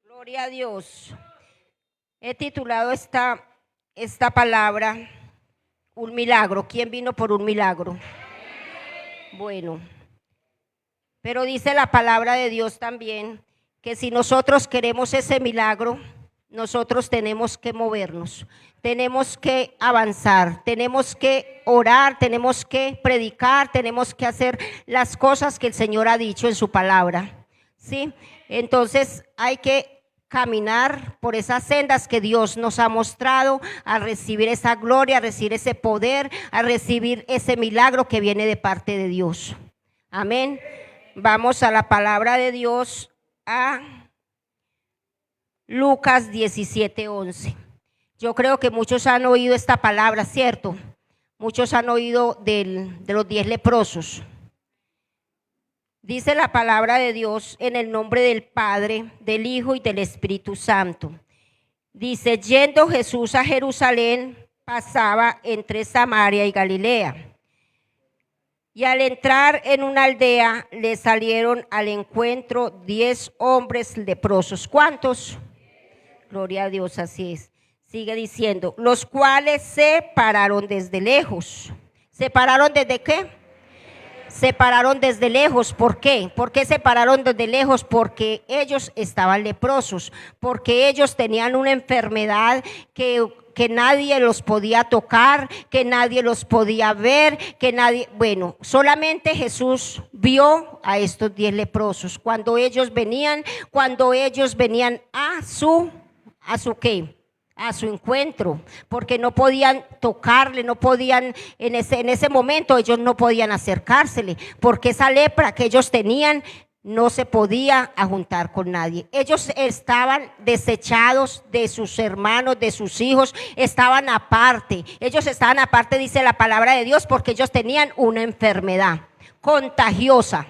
Gloria a Dios. He titulado esta palabra un milagro. ¿Quién vino por un milagro? Bueno, pero dice la palabra de Dios también que si nosotros queremos ese milagro, nosotros tenemos que movernos, tenemos que avanzar, tenemos que orar, tenemos que predicar, tenemos que hacer las cosas que el Señor ha dicho en su palabra, ¿sí? Entonces hay que caminar por esas sendas que Dios nos ha mostrado, a recibir esa gloria, a recibir ese poder, a recibir ese milagro que viene de parte de Dios. Amén. Vamos a la palabra de Dios, a Lucas 17:11. Yo creo que muchos han oído esta palabra, ¿cierto? Muchos han oído de los 10 leprosos. Dice la palabra de Dios en el nombre del Padre, del Hijo y del Espíritu Santo. Dice, yendo Jesús a Jerusalén, pasaba entre Samaria y Galilea. Y al entrar en una aldea, le salieron al encuentro 10 hombres leprosos. ¿Cuántos? Gloria a Dios, así es. Sigue diciendo, los cuales se pararon desde lejos. ¿Se pararon desde qué? Se pararon desde lejos. ¿Por qué? ¿Por qué se pararon desde lejos? Porque ellos estaban leprosos, porque ellos tenían una enfermedad que nadie los podía tocar, que nadie los podía ver, solamente Jesús vio a estos 10 leprosos cuando ellos venían a su ¿qué? A su encuentro, porque no podían tocarle, no podían, en ese momento ellos no podían acercársele, porque esa lepra que ellos tenían no se podía juntar con nadie. Ellos estaban desechados de sus hermanos, de sus hijos, estaban aparte. Ellos estaban aparte, dice la palabra de Dios, porque ellos tenían una enfermedad contagiosa.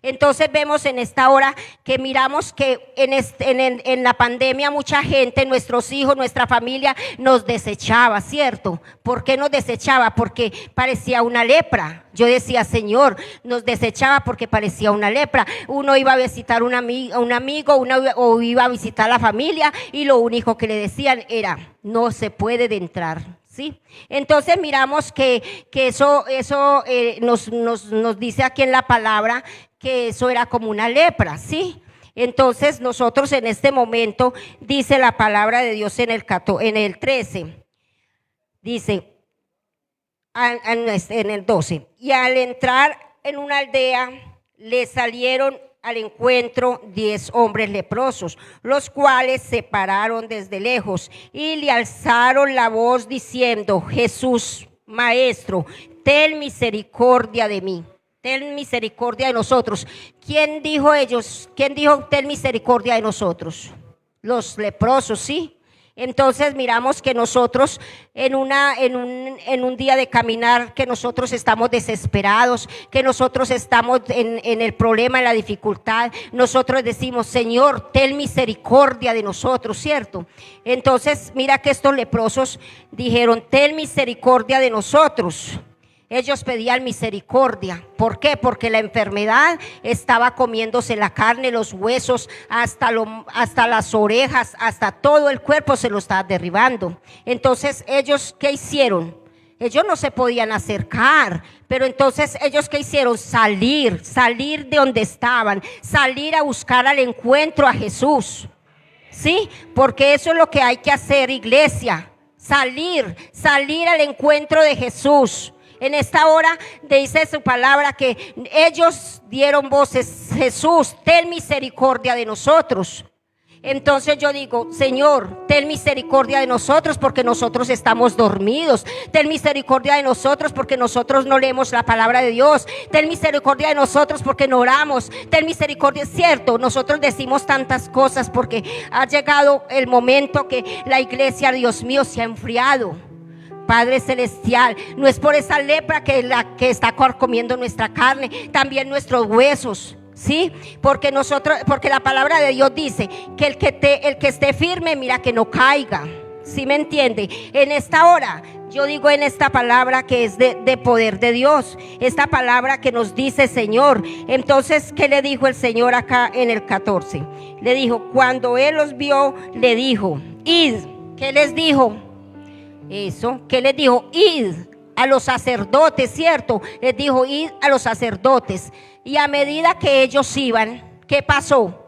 Entonces vemos en esta hora que miramos que en la pandemia mucha gente, nuestros hijos, nuestra familia nos desechaba, ¿cierto? ¿Por qué nos desechaba? Porque parecía una lepra. Yo decía, Señor, nos desechaba porque parecía una lepra. Uno iba a visitar un amigo o iba a visitar a la familia y lo único que le decían era, no se puede entrar. ¿Sí? Entonces miramos que eso nos dice aquí en la palabra que eso era como una lepra, ¿sí? Entonces nosotros en este momento, dice la palabra de Dios en el 13, dice, en el 12, y al entrar en una aldea le salieron al encuentro 10 hombres leprosos, los cuales se pararon desde lejos y le alzaron la voz diciendo, Jesús, Maestro, ten misericordia de mí, ten misericordia de nosotros. ¿Quién dijo ellos? ¿Quién dijo ten misericordia de nosotros? Los leprosos, ¿sí? Entonces miramos que nosotros en un día de caminar, que nosotros estamos desesperados, que nosotros estamos en el problema, en la dificultad, nosotros decimos, Señor, ten misericordia de nosotros, ¿cierto? Entonces mira que estos leprosos dijeron, ten misericordia de nosotros. Ellos pedían misericordia. ¿Por qué? Porque la enfermedad estaba comiéndose la carne, los huesos, hasta las orejas, hasta todo el cuerpo se lo estaba derribando. Entonces, ¿ellos qué hicieron? Ellos no se podían acercar, pero entonces ellos ¿qué hicieron? Salir de donde estaban, salir a buscar al encuentro a Jesús. ¿Sí? Porque eso es lo que hay que hacer, iglesia. Salir al encuentro de Jesús. En esta hora dice su palabra que ellos dieron voces, Jesús, ten misericordia de nosotros. Entonces yo digo, Señor, ten misericordia de nosotros porque nosotros estamos dormidos. Ten misericordia de nosotros porque nosotros no leemos la palabra de Dios. Ten misericordia de nosotros porque no oramos. Ten misericordia, es cierto, nosotros decimos tantas cosas porque ha llegado el momento que la iglesia, Dios mío, se ha enfriado. Padre celestial, no es por esa lepra que está comiendo nuestra carne, también nuestros huesos, ¿sí? Porque la palabra de Dios dice que el que esté firme, mira que no caiga, ¿sí me entiende? En esta hora Yo digo en esta palabra que es de poder de Dios, esta palabra que nos dice Señor. Entonces, ¿qué le dijo el Señor acá en el 14? Le dijo, cuando Él los vio, le dijo, id. ¿Qué les dijo? Eso, ¿qué les dijo? Id a los sacerdotes, ¿cierto? Les dijo, id a los sacerdotes. Y a medida que ellos iban, ¿qué pasó?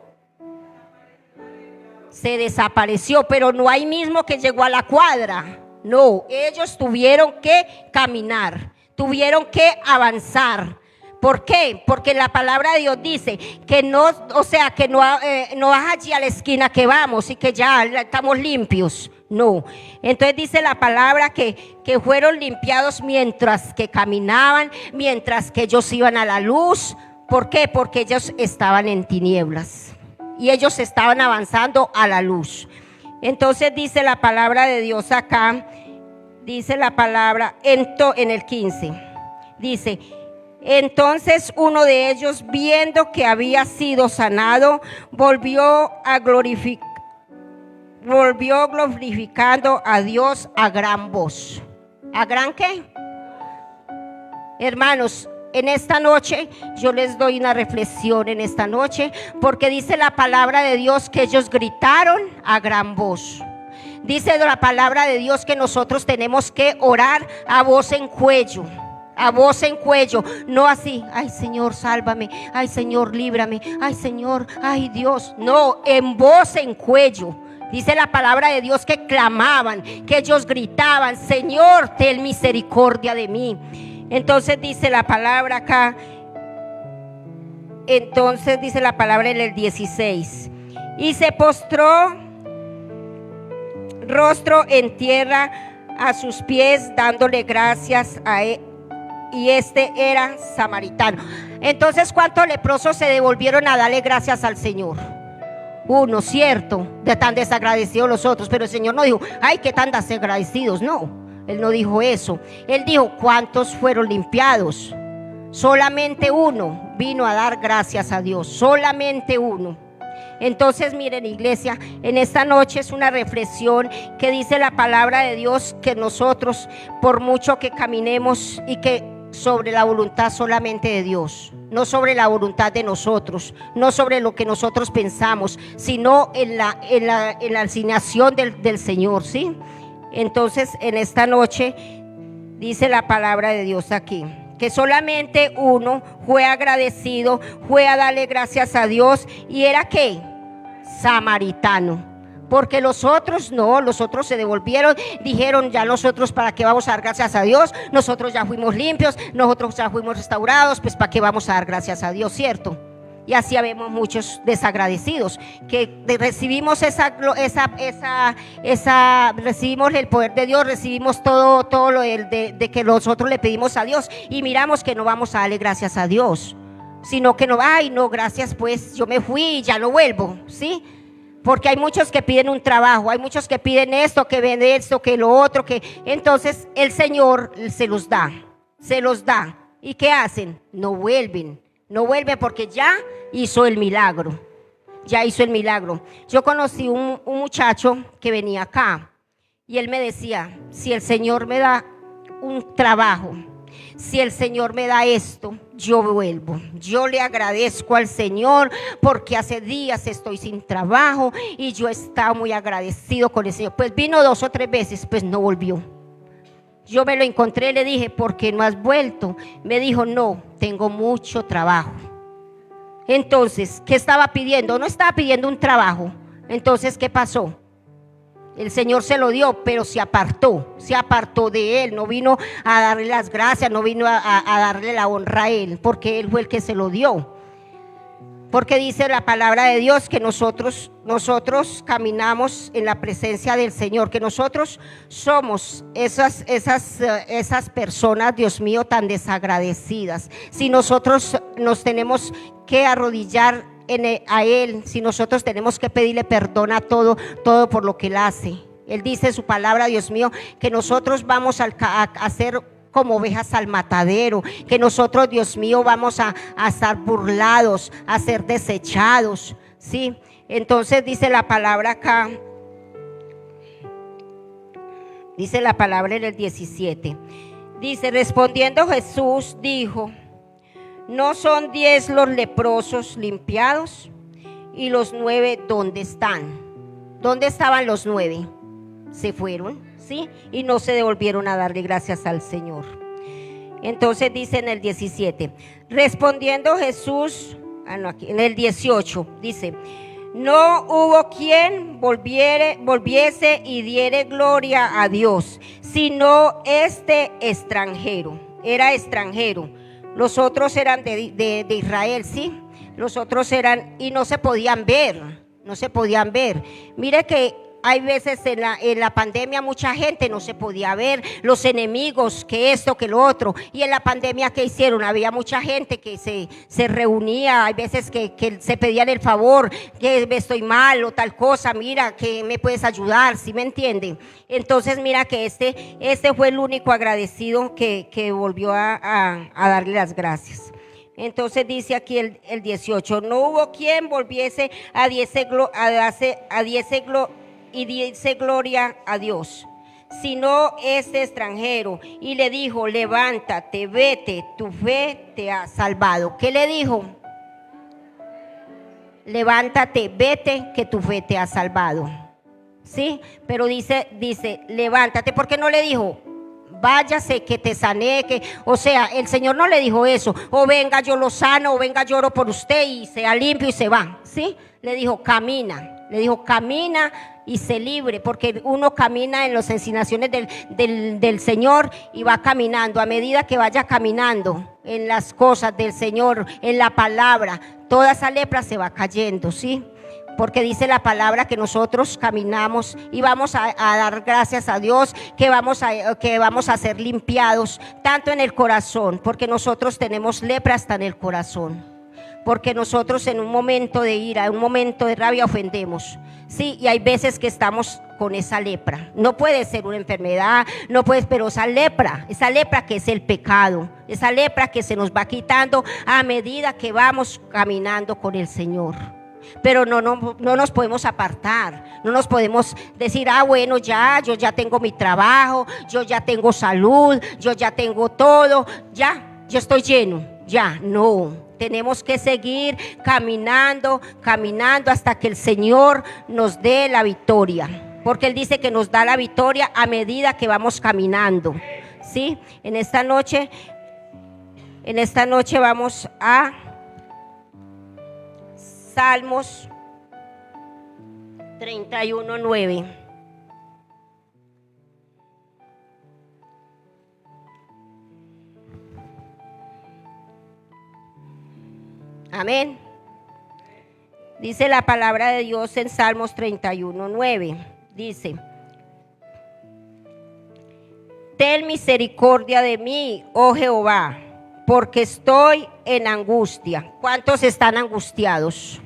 Se desapareció, pero no ahí mismo que llegó a la cuadra. No, ellos tuvieron que caminar, tuvieron que avanzar. ¿Por qué? Porque la palabra de Dios dice que no, o sea, que no es allí a la esquina que vamos y que ya estamos limpios. No. Entonces dice la palabra que fueron limpiados mientras que caminaban, mientras que ellos iban a la luz. ¿Por qué? Porque ellos estaban en tinieblas y ellos estaban avanzando a la luz. Entonces dice la palabra de Dios acá, dice la palabra en el 15, dice, entonces uno de ellos, viendo que había sido sanado, volvió glorificando a Dios a gran voz. ¿A gran qué? Hermanos, en esta noche yo les doy una reflexión en esta noche, porque dice la palabra de Dios que ellos gritaron a gran voz. Dice la palabra de Dios que nosotros tenemos que orar a voz en cuello. A voz en cuello, no así, ay Señor, sálvame, ay Señor, líbrame, ay Señor, ay Dios. No, en voz en cuello. Dice la palabra de Dios que clamaban, que ellos gritaban, Señor, ten misericordia de mí. Entonces dice la palabra acá, entonces dice la palabra en el 16, y se postró rostro en tierra a sus pies, dándole gracias a él, y este era samaritano. Entonces, ¿cuántos leprosos se devolvieron a darle gracias al Señor? Uno, cierto, de tan desagradecidos los otros, pero el Señor no dijo, ay, qué tan desagradecidos, no. Él no dijo eso. Él dijo, ¿cuántos fueron limpiados? Solamente uno vino a dar gracias a Dios. Solamente uno. Entonces, miren, iglesia, en esta noche es una reflexión que dice la palabra de Dios que nosotros, por mucho que caminemos y que sobre la voluntad solamente de Dios, no sobre la voluntad de nosotros, no sobre lo que nosotros pensamos, sino en la asignación del Señor, ¿sí? Entonces, en esta noche dice la palabra de Dios aquí, que solamente uno fue agradecido, fue a darle gracias a Dios, y era ¿qué? Samaritano. Porque los otros no, los otros se devolvieron, dijeron, ya nosotros para qué vamos a dar gracias a Dios, nosotros ya fuimos limpios, nosotros ya fuimos restaurados, pues para qué vamos a dar gracias a Dios, ¿cierto? Y así habemos muchos desagradecidos, que recibimos recibimos el poder de Dios, recibimos todo lo de que nosotros le pedimos a Dios, y miramos que no vamos a darle gracias a Dios, sino que no, ay no, gracias, pues yo me fui y ya no vuelvo, ¿sí? Porque hay muchos que piden un trabajo, hay muchos que piden esto, que ven esto, que lo otro, que entonces el Señor se los da. ¿Y qué hacen? No vuelven porque ya hizo el milagro. Yo conocí un muchacho que venía acá y él me decía, si el Señor me da un trabajo, si el Señor me da esto, yo vuelvo. Yo le agradezco al Señor porque hace días estoy sin trabajo y yo estaba muy agradecido con el Señor. Pues vino 2 o 3 veces, pues no volvió. Yo me lo encontré, le dije, ¿por qué no has vuelto? Me dijo, no, tengo mucho trabajo. Entonces, ¿qué estaba pidiendo? No estaba pidiendo un trabajo. Entonces, ¿qué pasó? El Señor se lo dio, pero se apartó de él, no vino a darle las gracias, no vino a darle la honra a él, porque él fue el que se lo dio. Porque dice la palabra de Dios que nosotros caminamos en la presencia del Señor, que nosotros somos esas personas, Dios mío, tan desagradecidas. Si nosotros nos tenemos que arrodillar a Él, si nosotros tenemos que pedirle perdón a todo por lo que Él hace. Él dice en su palabra, Dios mío, que nosotros vamos a hacer como ovejas al matadero, que nosotros, Dios mío, vamos a estar burlados, a ser desechados, ¿sí? Entonces dice la palabra acá, Dice la palabra en el 17. Dice, respondiendo Jesús dijo, ¿no son 10 los leprosos limpiados? ¿Y los 9 dónde están? ¿Dónde estaban los 9? Se fueron, ¿sí? Y no se devolvieron a darle gracias al Señor. Entonces dice en el 17, respondiendo Jesús, en el 18, dice, no hubo quien volviese y diere gloria a Dios, sino este extranjero. Era extranjero. Los otros eran de Israel, ¿sí? Los otros eran, y no se podían ver, no se podían ver. Mire que hay veces en la pandemia mucha gente no se podía ver, los enemigos, que esto, que lo otro. Y en la pandemia, ¿qué hicieron? Había mucha gente que se reunía, hay veces que se pedían el favor, que estoy mal o tal cosa, mira, que me puedes ayudar, ¿sí me entienden? Entonces mira que este fue el único agradecido que volvió a darle las gracias. Entonces dice aquí el 18, no hubo quien volviese y diese gloria a Dios, sino este extranjero. Y le dijo, levántate, vete, tu fe te ha salvado. ¿Qué le dijo? Levántate, vete, que tu fe te ha salvado. ¿Sí? Pero dice, levántate. ¿Por qué no le dijo? Váyase, que te sané, o sea, el Señor no le dijo eso, o venga yo lo sano, o venga yo oro por usted y sea limpio y se va, ¿sí? Le dijo camina y se libre, porque uno camina en las enseñaciones del Señor y va caminando. A medida que vaya caminando en las cosas del Señor, en la palabra, toda esa lepra se va cayendo, ¿sí? Porque dice la palabra que nosotros caminamos y vamos a dar gracias a Dios, que vamos a ser limpiados tanto en el corazón, porque nosotros tenemos lepra hasta en el corazón, porque nosotros en un momento de ira, en un momento de rabia ofendemos, sí, y hay veces que estamos con esa lepra. No puede ser una enfermedad, no puede, pero esa lepra que es el pecado, esa lepra que se nos va quitando a medida que vamos caminando con el Señor. Pero no nos podemos apartar, no nos podemos decir, bueno, yo ya tengo mi trabajo, yo ya tengo salud, yo ya tengo todo, yo estoy lleno, no. Tenemos que seguir caminando hasta que el Señor nos dé la victoria, porque Él dice que nos da la victoria a medida que vamos caminando, ¿sí? En esta noche vamos a Salmos 31:9. Amén. Dice la palabra de Dios en Salmos 31:9. Dice, ten misericordia de mí, oh Jehová, porque estoy en angustia. ¿Cuántos están angustiados?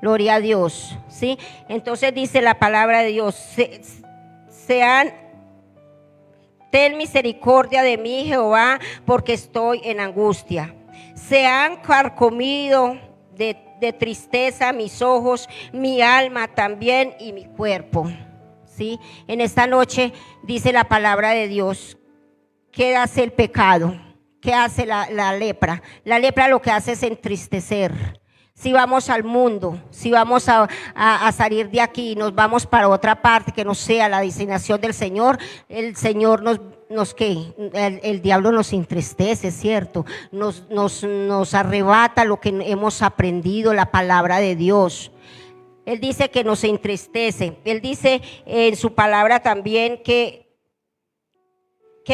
Gloria a Dios, ¿sí? Entonces dice la palabra de Dios, ten misericordia de mí, Jehová, porque estoy en angustia. Se han carcomido de tristeza mis ojos, mi alma también y mi cuerpo, ¿sí? En esta noche dice la palabra de Dios, ¿qué hace el pecado? ¿Qué hace la lepra? La lepra lo que hace es entristecer. Si vamos al mundo, si vamos a salir de aquí y nos vamos para otra parte que no sea la designación del Señor, el Señor el diablo nos entristece, ¿cierto? Nos arrebata lo que hemos aprendido, la palabra de Dios. Él dice que nos entristece. Él dice en su palabra también que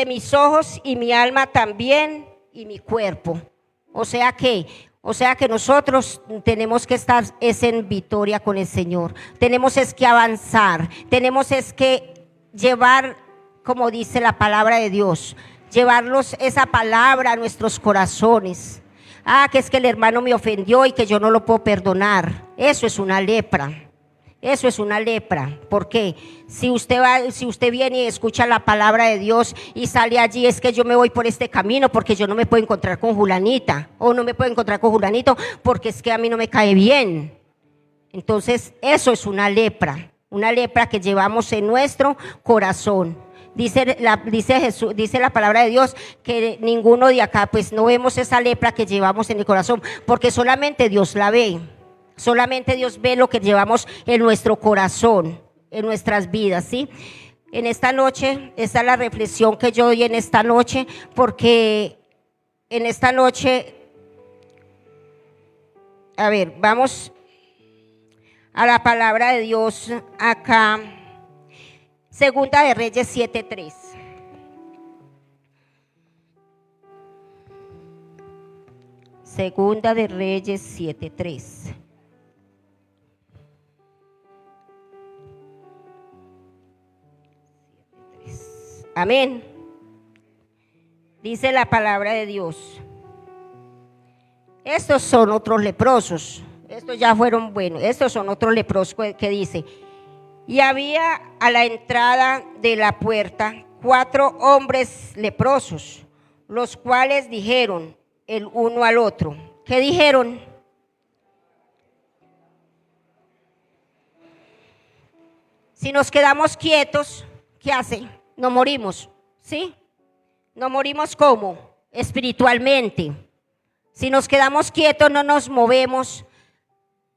mis ojos y mi alma también y mi cuerpo. O sea que nosotros tenemos que estar en victoria con el Señor. Tenemos que avanzar. Tenemos que llevar, como dice la palabra de Dios, llevarlos esa palabra a nuestros corazones. Que es que el hermano me ofendió y que yo no lo puedo perdonar. Eso es una lepra. Eso es una lepra. ¿Por qué? Si usted viene y escucha la palabra de Dios y sale allí, es que yo me voy por este camino porque yo no me puedo encontrar con Julanita, o no me puedo encontrar con Julanito porque es que a mí no me cae bien. Entonces eso es una lepra que llevamos en nuestro corazón. Dice Jesús, dice la palabra de Dios que ninguno de acá, pues no vemos esa lepra que llevamos en el corazón, porque solamente Dios la ve. Solamente Dios ve lo que llevamos en nuestro corazón, en nuestras vidas, ¿sí? En esta noche, esta es la reflexión que yo doy en esta noche, porque en esta noche, a ver, vamos a la palabra de Dios acá, Segunda de Reyes 7:3. Segunda de Reyes 7:3. Amén. Dice la palabra de Dios. Estos son otros leprosos. Estos ya fueron buenos. Estos son otros leprosos que dice. Y había a la entrada de la puerta 4 hombres leprosos, los cuales dijeron el uno al otro. ¿Qué dijeron? Si nos quedamos quietos, ¿qué hace? Nos morimos, ¿sí? Nos morimos ¿cómo? Espiritualmente. Si nos quedamos quietos, no nos movemos,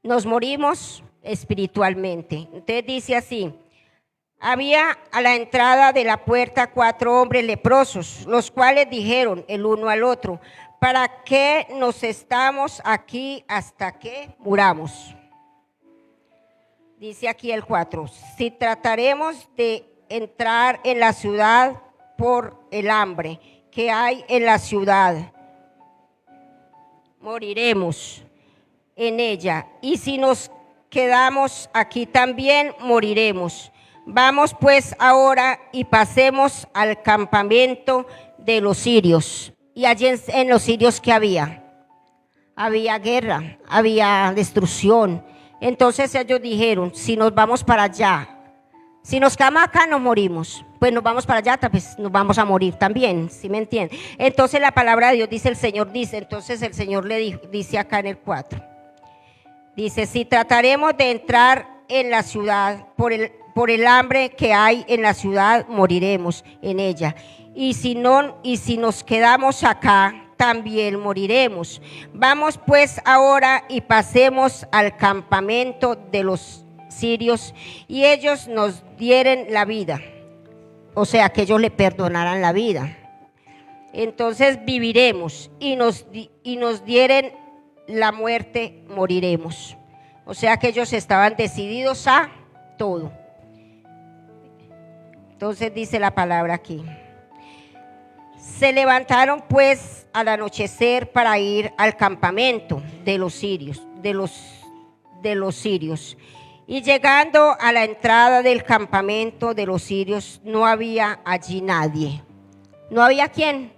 nos morimos espiritualmente. Entonces dice así: había a la entrada de la puerta 4 hombres leprosos, los cuales dijeron el uno al otro: ¿para qué nos estamos aquí hasta que muramos? Dice aquí el 4: si trataremos de entrar en la ciudad por el hambre que hay en la ciudad, moriremos en ella, y si nos quedamos aquí también moriremos. Vamos pues ahora y pasemos al campamento de los sirios. Y allí en los sirios, ¿qué había? Había guerra, había destrucción. Entonces ellos dijeron: si nos vamos para allá, si nos quedamos acá nos morimos, pues nos vamos para allá, pues nos vamos a morir también, ¿sí me entienden? Entonces la palabra de Dios dice, el Señor dice, entonces el Señor le dijo, dice acá en el 4, dice: si trataremos de entrar en la ciudad por el hambre que hay en la ciudad, moriremos en ella, y si nos quedamos acá, también moriremos. Vamos pues ahora y pasemos al campamento de los sirios, y ellos nos dieren la vida. O sea, que ellos le perdonaran la vida. Entonces viviremos, y nos dieren la muerte, moriremos. O sea que ellos estaban decididos a todo. Entonces dice la palabra aquí: se levantaron pues al anochecer para ir al campamento de los sirios, y llegando a la entrada del campamento de los sirios, no había allí nadie. ¿No había quién?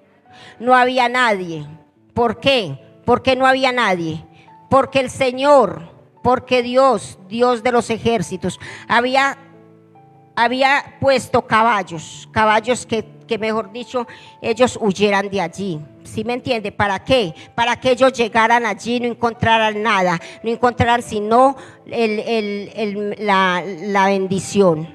No había nadie. ¿Por qué? Porque no había nadie. Porque el Señor, porque Dios de los ejércitos, había puesto caballos que mejor dicho, ellos huyeran de allí. ¿Sí me entiende? ¿Para qué? Para que ellos llegaran allí, no encontraran nada, no encontraran sino la bendición.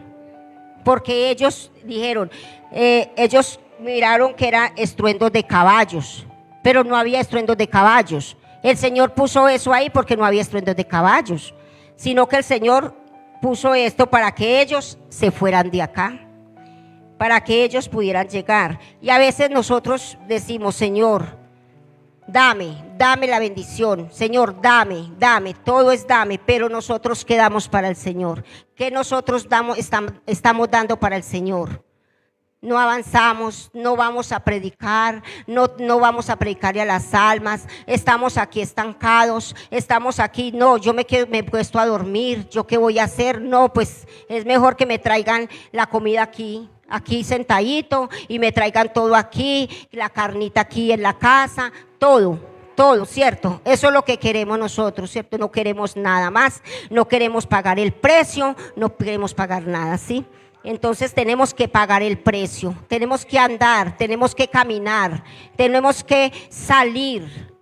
Porque ellos dijeron, ellos miraron que era estruendos de caballos, pero no había estruendos de caballos. El Señor puso eso ahí porque no había estruendos de caballos, sino que el Señor puso esto para que ellos se fueran de acá, para que ellos pudieran llegar. Y a veces nosotros decimos: Señor, dame la bendición, Señor, dame, todo es dame, pero nosotros quedamos para el Señor. ¿Qué nosotros estamos dando para el Señor? No avanzamos, no vamos a predicar, no vamos a predicarle a las almas, estamos aquí estancados, estamos aquí, no, yo me he puesto a dormir, ¿yo qué voy a hacer? No, pues es mejor que me traigan la comida aquí sentadito, y me traigan todo aquí, la carnita aquí en la casa, todo, ¿cierto? Eso es lo que queremos nosotros, ¿cierto? No queremos nada más, no queremos pagar el precio, no queremos pagar nada, ¿sí? Entonces tenemos que pagar el precio, tenemos que andar, tenemos que caminar, tenemos que salir,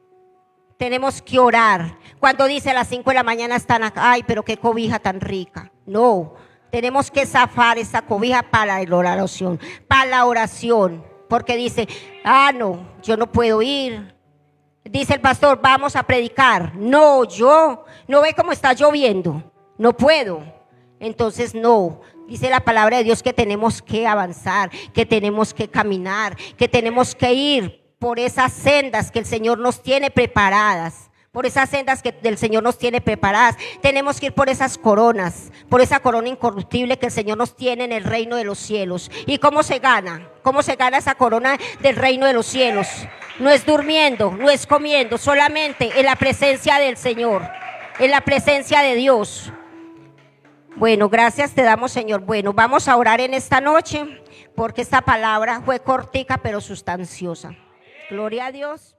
tenemos que orar. Cuando dice a las 5 de la mañana están acá, ay, pero qué cobija tan rica. No, Tenemos que zafar esa cobija para la oración, porque dice, no, yo no puedo ir. Dice el pastor, vamos a predicar. No, no ve cómo está lloviendo, no puedo. Entonces no, dice la palabra de Dios que tenemos que avanzar, que tenemos que caminar, que tenemos que ir por esas sendas que el Señor nos tiene preparadas. Por esas sendas que el Señor nos tiene preparadas. Tenemos que ir por esas coronas, por esa corona incorruptible que el Señor nos tiene en el reino de los cielos. ¿Y cómo se gana? ¿Cómo se gana esa corona del reino de los cielos? No es durmiendo, no es comiendo, solamente en la presencia del Señor, en la presencia de Dios. Bueno, gracias te damos, Señor. Bueno, vamos a orar en esta noche porque esta palabra fue cortica pero sustanciosa. Gloria a Dios.